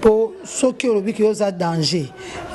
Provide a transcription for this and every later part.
po soki olobi ki oza danger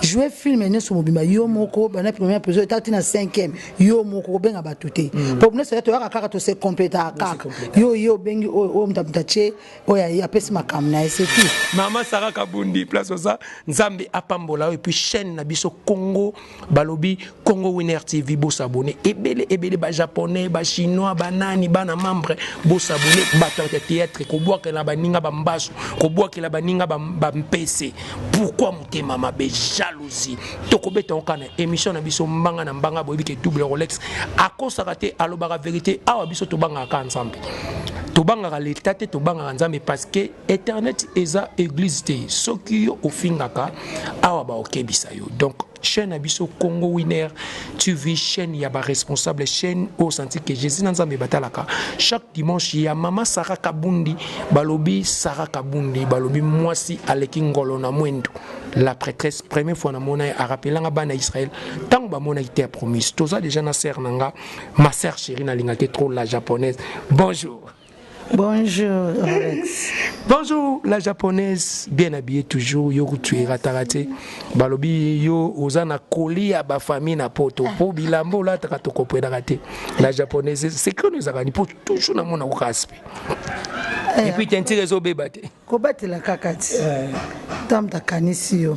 jouer film ne so mobimba yo moko bana premier épisode tati na 5e yo moko benga batute po ne se to kaka to se completa kaka yo bengi o mtache o ya pesi makamna c'est tout. Maman Sarah Kabundi place ça Nzambe apambola et puis chaîne na biso Congo balobi Congo Winner TV bo s'abonner ebele ba japonais ba chinois ba nani ba na membre bo s'abonner ba théâtre ko boa ke la baninga ba mbaso ko boa ke la baninga ba mpese. Pourquoi motema mabe jalousie tokobeta okana émission na biso mbanga na mbanga boyebi ke double Rolex akosaka te alobaka vérité awa biso tobanga ka ensemble tobanga l'état te tobanga nzambe parce que internet eza église te soki yo ofingaka awa ba okebisa yo. Donc chaîne abiso Congo Winner TV chaîne ya ba responsable chaîne au senti que Jésus nzambe batalaka chaque dimanche ya mama Sarah Kabundi balobi Sarah Kabundi balobi mwasi aleki ngolo na mwendo la prêtresse première fois na mona a rappelanga bana Israël tant ba mona été promise toza déjà na sœur nanga ma sœur chérie na lingake trop la japonaise. Bonjour. Bonjour Alex. Bonjour la japonaise bien habillée toujours yo tu ratarate balobi yo ozana kolia ba famille na poto po bilambo la takato kopena raté la japonaise c'est que nous avons pour toujours na mona okaspe et puis t'entends réseau bébate ko batela kakati tamta kanisi yo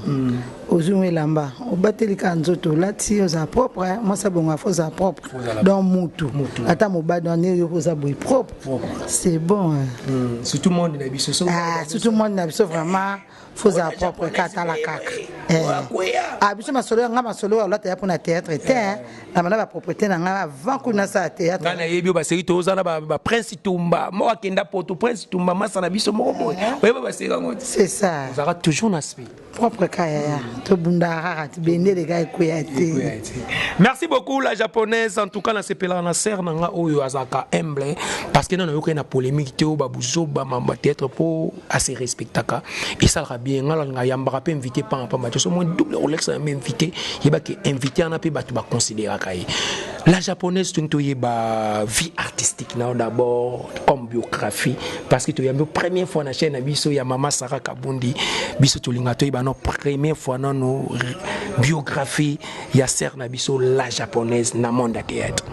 ozumwe lamba obateli kanzoto lati yo za propre moi ça bon afo za propre dans mutu ata mobado ne yo za boy propre c'est bon c'est tout le monde na biso tout le monde na biso vraiment faut za propre kata la kaka biso masolo nga masolo ala ta pour na théâtre te na mana ba propriété na nga avant ko na sa théâtre na yebi ba série to za na ba prince Tumba mo akenda poto prince Tumba masa na biso mo boy ba série ngoti c'est ça ça va toujours na aspect propre kaya to bunda bende les gars koyate. Merci beaucoup la japonaise en tout cas na sepela na ser na nga oyo azaka humble parce que non yo na polémique te o babuzo ba mamba théâtre pour assez respectaka et ça sera bien ngala nga yamba pe invité pa match so mo double Rolex na invité yeba ke invité na pe batu ba considérer kai la japonaise tunto yeba vie artistique na d'abord comme biographie parce que to yamba première fois na chaîne biso ya mama Sarah Kabundi biso to linga to yeba no première fois dans nos biographies ya ser na biso la japonaise na monde théâtre.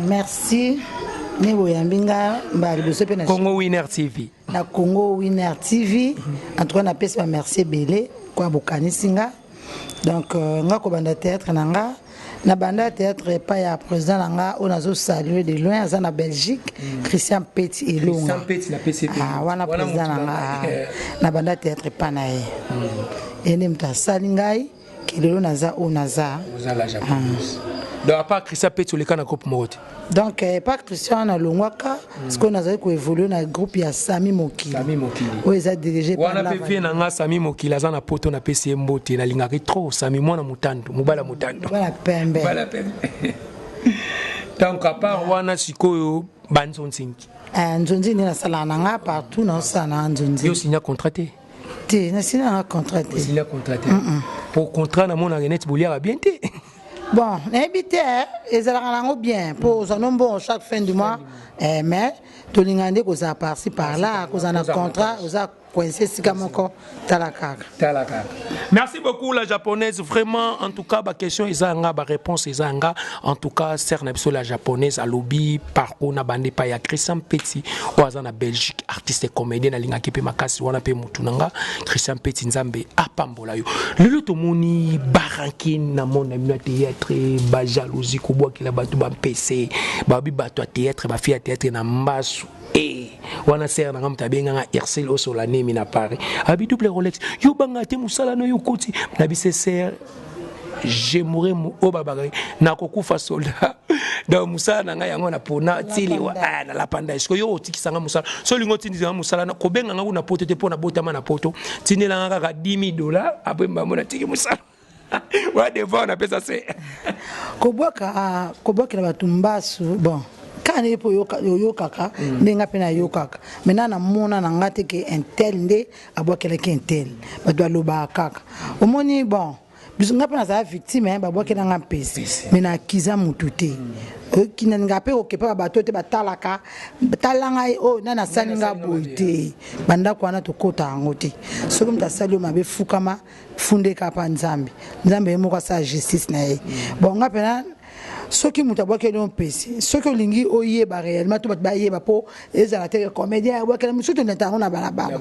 Merci. Nebo yambinga mbali biso pe na Congo Winner TV. Na Congo Winner TV en tout cas na pesa merci belé kwa bokani singa. Donc nga ko banda théâtre nanga na banda théâtre pa ya président nanga on a salué de loin za na Belgique Christian Petit Elonga. Christian Petit na PCP. Wana président nanga na banda théâtre pa na ye. Ene mta salingai kilelo naza onaza la japonaise. Donc à part Christian Petit le kana groupe Morote. Donc pas Christian na longwaka parce qu'on a ko évoluer na groupe ya Sami Mokili. Sami Mokili. Oui, ils a dirigé par là. On a fait na Sami Mokili za na poto na PCM Mbote na lingaki trop Sami mwana mutandu mubala mutandu. Bala pembe. Bala pembe. Donc à part wana sikoyo banzonzingi. Nzonzi ni na sala nanga partout na sana nzonzi. Yo signa contraté. Ti na signa contraté. Signa contraté. Pour contrat na mona Renet Bouliara bien té. Bon, habité, ils ont bien pour un bon chaque fin du mois, mais tout le monde qui a par-ci par-là, qui a un contrat, qui a coincé si comme encore talaka. Merci beaucoup la japonaise, vraiment en tout cas ma question izanga ma réponse izanga en tout cas cerne la japonaise à lobby parcours na bande pa ya Christian Petit oza na Belgique artiste et comédien na linga kipe makasi wana pe mutunanga Christian Petit nzambe apambola yo lelo to moni barankin na mon ami na théâtre ba jalousie ko boa kila batu ba PC ba bi batu théâtre ba fi théâtre na mbasu wana ser na ngamta benga nga Ercel Osolane mi na Paris abi double Rolex yo banga te musala no yo koti na bise ser je mourrai au babagay na kokufa soldat da musala na nga yango na pona tili wa na la panda esko yo otikisanga musala so lingo tindizanga musala na ko benga nga na poto te pona botama na poto tinela nga ka $10,000 après mbamo na tiki musala wa devant na pesa se koboka na batumbasu bon kane po yo kaka ndenga pena yo kaka mena na mona na ngate ke intel nde abokela ke intel badwa loba kaka omoni bon bisunga pena za victime ba bokela nga pesi mena kiza mutute qui n'a pas occupé à bateau te batalaka talanga o nana saninga boite banda kwana to kota ngoti so comme ta salo mabe fukama funde kapa nzambe moko sa justice na ye bon ngapena soki mutabwake no pesi soki olingi oyeba réellement to ba yeba po ezala te comédien abwake musuto ntango na balabala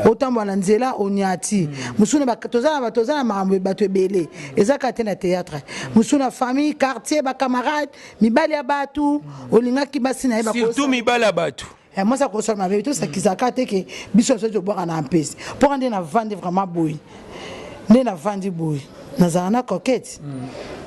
otambo na nzela onyati musuna batozana mambo bato ebele ezaka te na théâtre musuna famille quartier ba camarade mibali ya batu olingaki basi na yeba ko surtout mibali ya batu. Moi, ça console ma vie, tout ça qui s'accate que biso so boire en pèse. Pour rendre na vendre vraiment boy. Ne na vendre boy. Nazana coquette.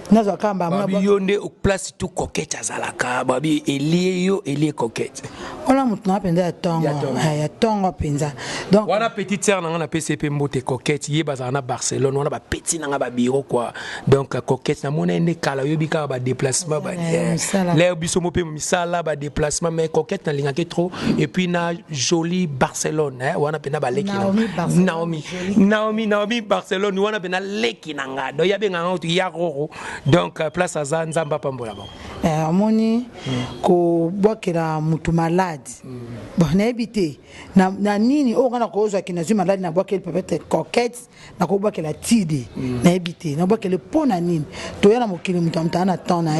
Nazo kamba moi yonde au place tout coquette azalaka babi elie coquette. On a maintenant penda ya tongo penza. Donc wana petite sœur na PCP mbote coquette yé bazana Barcelone wana ba petit na ba bureau quoi. Donc coquette na mona ene kala yobika ba déplacement ba les biso mo pe misala ba déplacement mais coquette na lingaki trop et puis na joli Barcelone wana penda ba leki Naomi Barcelone wana penda leki nanga do yabe nganga tu ya roro. Donc place à Zanzamba pambola bon. Moni ko bwakela mutu malade. Bon na habité na nini o kana ko zo kina zu malade na bwakela peut-être coquette na ko bwakela tide na habité na bwakela pona nini to yana mokili mutamta na tona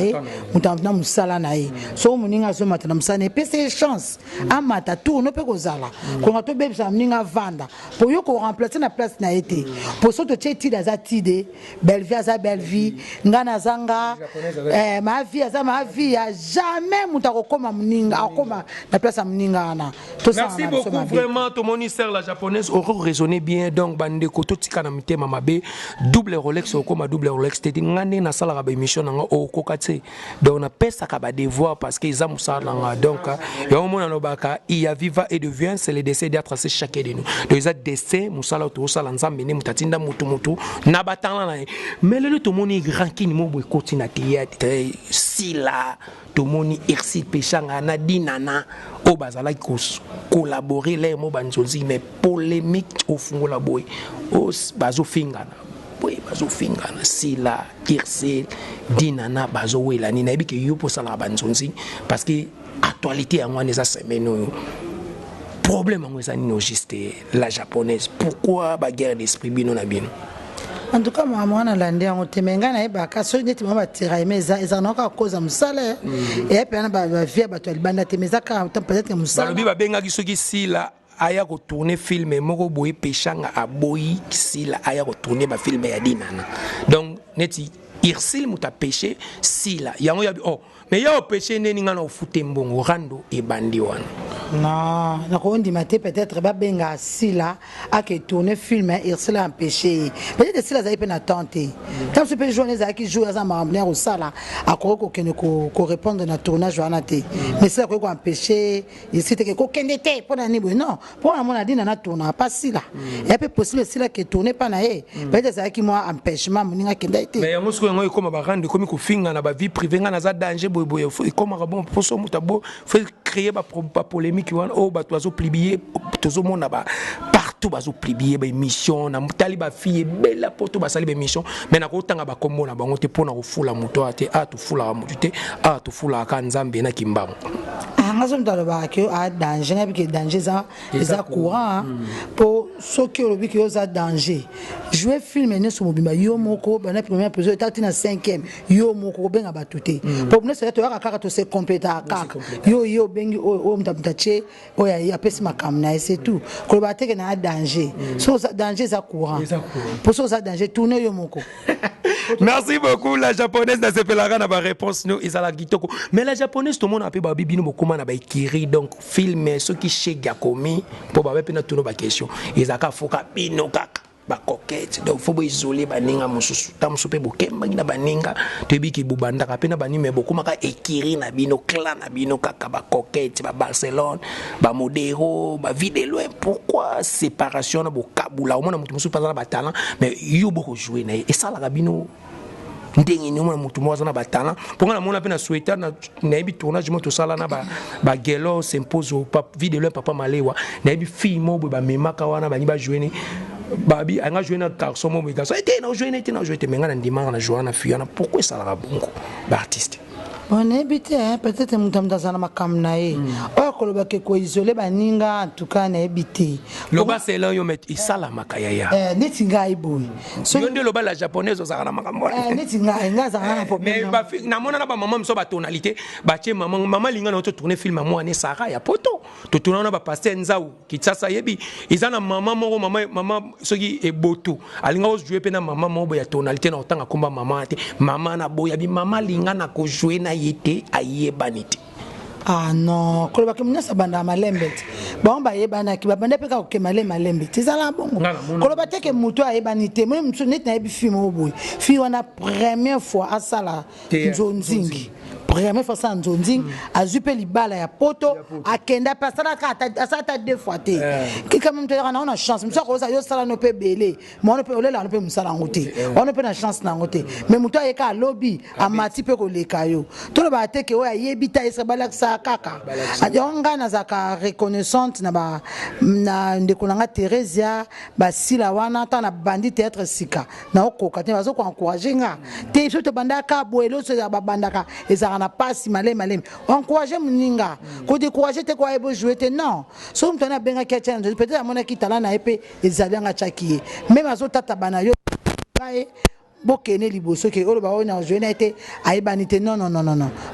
mutamta musala na so muninga zo matana musana e pese chance amata tout no pe ko zala ko ngato bebisa muninga vanda pour yo ko remplacer na place na été pour so to tide za tide belle vie ngana zanga ma vie ya jamais mutako koma muninga akoma na place muninga na to ça. Merci beaucoup vraiment ton ministère la japonaise aura raisonné bien donc bande ko to tika na mitema mabe double Rolex okoma double Rolex te ngane na sala ba émission nga o kokate donc na pesa ka ba devoir parce que ils musala nga donc ya omona no baka iya viva et devient c'est le décès d'être tracé chacun de nous donc ils a décès musala to sala nzambe ne mutatinda mutu na batala na mais le to moni grand kini mo boy kotina théâtre si là to moni Irsi Pechanga na dinana o bazala collaborer les mo banzonzi mais polémique au fungo la boy o bazo fingana boy bazo fingana si là Irsi dinana bazo wela ni na bi ke yo po sala banzonzi parce que actualité en wana za semaine problème en eza ni juste la japonaise pourquoi ba guerre d'esprit bino na bino. En tout cas, moi, je suis en Temenga, je suis en train de faire des cause de musala. Et puis, je aya ko tourner film moko boy Pechanga a boy sila aya ko tourner ba film ya dinana donc neti Irsil muta péché sila yango ya oh mais ya péché neni ngana ofute mbongo rando e bandi wana non na ko ndi maté peut-être ba benga sila a que tourner film Irsil a péché peut-être sila za ipena tenter quand ce peut jouer za qui joue za marabler au sala a ko répondre na tournage wana té mais c'est ko empêcher ici te ko kendete pour na nibo non pour na mona dina na tourner pas sila et puis possible sila que tourner pas na peut-être za qui moi empêchement moninga kendete mais yango sko yango comme ba rendre comme ko finga na ba vie privée nga na za danger boy comme bon pour so mutabo faut créer ba polémique wana o ba tozo plibier tozo mona ba partout bazo plibier ba émission na mutali ba fille bella poto ba sali ba émission mais na ko tanga ba kombo na bango te pona ko fula muto ate a to fula muto te a to fula ka nzambe na kimbango ngazo mtalo ba ke a danger na bi danger za courant pour ceux qui ont que za danger jouer film ne so mobimba yo moko ba na première épisode tati na 5e yo moko benga batute pour ne se to aka to se compléter kaka yo bengi o mtamtache o ya pesi makamna c'est tout ko ba teke na danger so danger za courant pour ça danger tourner yo moko. Merci beaucoup la japonaise na sepelaka na ba réponse no izala kitoko mais la japonaise tout le monde a pe ba bibino bokoma na ba ikiri donc film ceux qui chez Gakomi pour ba pe na tourner ba question izaka foka bino kaka ba coquette donc faut isoler baninga mususu tamusu pe bokemba na baninga tebiki bubanda ka pe na banime bokoma ka ikiri na bino clan na bino kaka ba coquette ba Barcelone ba modero ba vidéo pourquoi séparation na bokabula au moins mutu mususu pas na ba talent mais yo boko jouer na et ça la bino ndenge ni mwana mutu mwaza na batala pour na mona pe na souhaiter na ebi tournage mo to sala na ba gelo s'impose au vidéo papa malewa na ebi fille mo ba memaka wana ba ni ba jouer ni babi anga jouer na garçon mo garçon était na jouer te menga na ndima na jouer na fille na pourquoi ça la bongo ba artiste On habite peut-être mutamdazana makamnae. Or koloba ke ko isolé baninga en tout cas na habité. Loba c'est là yo met isala makayaya. Neti ngai boy. So yo loba la japonaise ozaka makambo. Neti ngai ngaza na problème. Mais na mona na ba maman so ba tonalité, ba tie maman linga na to tourner film moi ne Sarah ya poto. To tourner na ba passer nzau kitsasa yebi. Izana maman moko maman soki eboto. Alinga o jouer pe na maman mo ya tonalité na otanga komba maman te. Maman na boya bi maman linga na ko jouer na yete ayebanite. Ah non, koloba ke munyasa banda malembete. Ba on ba yebana ki ba banda pe ka ke malembe. Tizala bongo. Koloba te ke muto ayebanite. Moi mutu net na yebi film oboy. Fi wana première fois à sala nzonzingi. Première fois ça nzonzingi azupe libala ya poto akenda pasala ka asata deux fois te. Ki quand même te on a chance. Muso ko sa yo sala no pe belé. Mo no pe olela no pe musala ngote. On no pe na chance na ngote. Mais muto ayeka lobby amati pe ko lekayo. To ba te ke o ayebita isa balaksa kaka adionga na zaka reconnaissante na ndekolanga Teresia basila wana ta na bandi théâtre sika na okoka te bazo ko encourager nga te so to bandaka boelo so ya babandaka ezaka na pasi malem encourager muninga ko décourager te ko ebo jouer te non so mtona benga ki challenge peut-être amona ki talent na epe ezalanga chakie même azo tata bana yo bokene liboso ke olo ba ona jouer na été aibanité non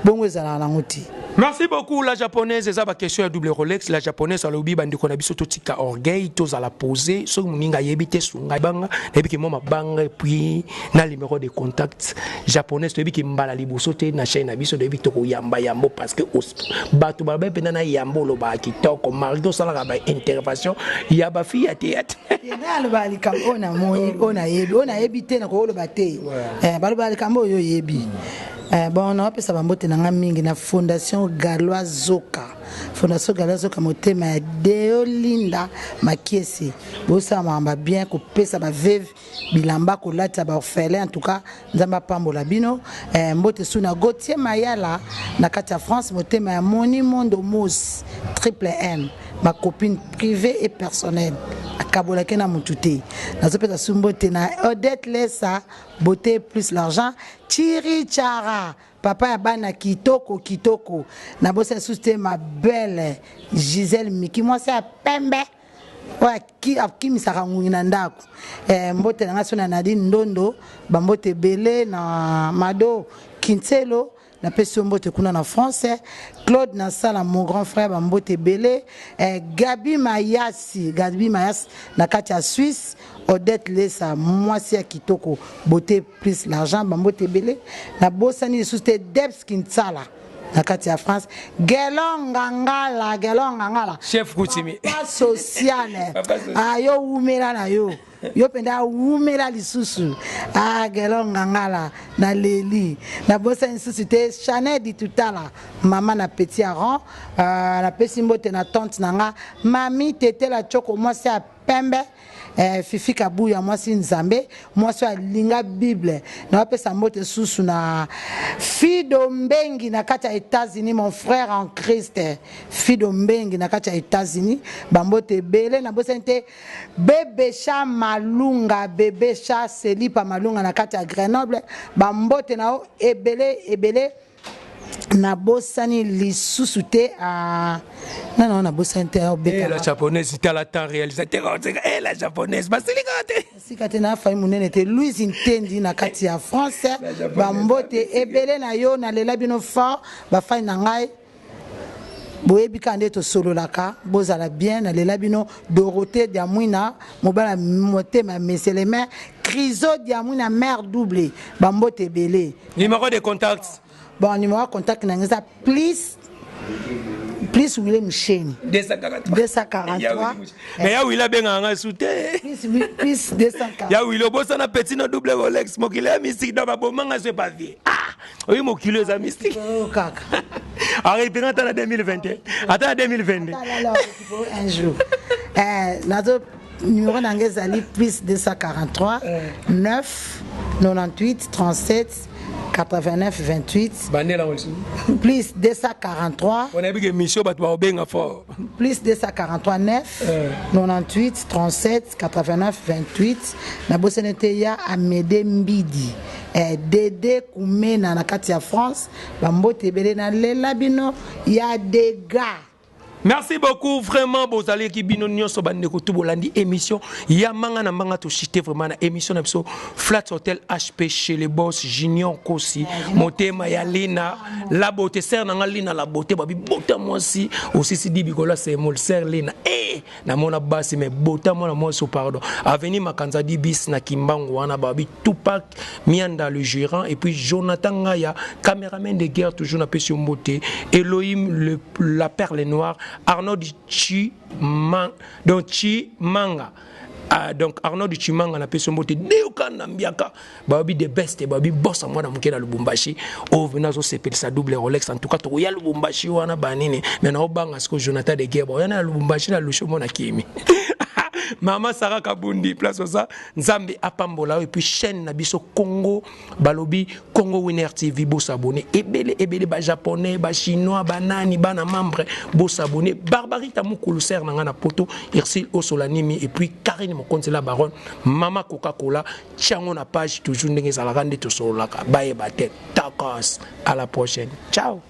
bongo ezala na ngoti. Merci beaucoup la japonaise eza ba question ya double Rolex la japonaise alobi bandiko na biso totika orgueil toza la poser so muninga yebite sunga banga ebiki moma banga puis na numéro de contact japonaise ebiki mbala liboso te na chaîne na biso de bito ko yamba yambo parce que bato ba pena na yambo lo ba kitoko mardo sala ba intervention ya ba fi ya théâtre ya lo ba likam ona moyi ona yebite na ko lo ba te ba likambo yo yebi. Bon, on a appelé ça na Fondation Galois Zoka. Fondation Galois Zoka motema Deolinda Makiesi. Bosa mamba bien ko pesa ba veuve bilamba ko lata ba orphelin en tout cas nzamba pambola bino. Mbote suna Gauthier Mayala na kati ya France motema ya Moni Mondo Mos triple M. Ma copine privée et personnelle. Akabola kena mutute. Nazopeta sumbote na Odette Lessa beauté plus l'argent. Chiri Chara papa ya bana kitoko na bosse souste ma belle Gisèle Miki moi c'est pembe wa ki misaka nguna ndako mbote na sona Nadine Ndondo bambote belé na Mado Kinselo na peso mbote kuna na France Claude Nassala mon grand frère bambote belé Gabi Mayas na kati ya Suisse Odette Lessa moi c'est kitoko beauté plus l'argent bambote belé na bosani souste Debs Kinsala na kati ya France gelongangala chef Koutimi pas social ayo umela na yo penda umela lisusu gelongangala na leli na bosa institute Chanel di tutala mama na petit aron na pesimbote na tante nanga mami tete la choko moi c'est pembe Fifi Kabuya moi si Nzambe moi so linga Bible na wapesa mbote susu na Fido Mbengi na kati ya États-Unis mon frère en Christ Fido Mbengi na kati ya États-Unis bambote bele na bosente Bébécha Malunga Bébécha Selipa Malunga na kati ya Grenoble bambote na ebele na bosani lisusu te non na bosani te la japonaise c'était la temps réalisateur la japonaise basilika na fayi munene te Louise Ntendi na kati ya France bambote ebele na yo na lela bino fort bafayi na ngai boyebi kande to sololaka bozala bien na lela bino Dorothée Diamwina mobala motema meselema Criso Diamwina mère doublée bambote ebele numéro de contact. Bon, numéro de contact, please William Shane 243. Mais ya Willa benga soute. Please 243. Ya Willa bossa na petit no double Rolex mokile mystique dans ba bomanga c'est pas vie. Oui mokile za mystique. Kaka. Arrête en 2021. Attends 2022. Un jour. Nazo numéro d'angezali plus 243 9 98 37 89 28 plus 243 on a vu que mission bat benga fort plus 243 9 98 37 89 28 na bosenete ya Amédée Mbidi Dédé Koumena na kati ya France bambote ebele na lela bino ya dégâts. Merci beaucoup, vraiment, Bozali qui bino nyonso bande ko tubolandi émission ya manga na manga to chité vraiment na émission na biso Flat Hotel HP chez les boss Junior Kosi motema ya Lina la beauté sert na Lina la beauté babi bota moi aussi si di bikola c'est mol sert Lina na mona basi mais bota moi na moi so pardon avenir Makanza di bis na Kimbangu wana babi Tupac Mianda le gérant et puis Jonathan Ngaya caméraman de guerre toujours na pesio mboté Elohim la perle noire Arnaud Chimanga donc Arnaud Chimanga na peso mbote deuka na mbiaka babi de best babi boss moi na mukena Lubumbashi o venazo sepel sa double Rolex en tout cas to ya Lubumbashi wana banini mais na obanga sko Jonathan de Guerre yana Lubumbashi na lushomo na kimi Mama Sarah Kabundi place ça Nzambe apambola et puis chaîne na biso Congo balobi Congo Winner TV bo s'abonner ebele ba japonais ba chinois ba nani ba na membre bo s'abonner Barbarita Mukulu ser na ngana poto Irsil Osolanimi et puis Karine Mokonzi la baronne Mama Coca-Cola tiango na page toujours ndenge za la rande to solaka baye ba tête tacos à la prochaine ciao.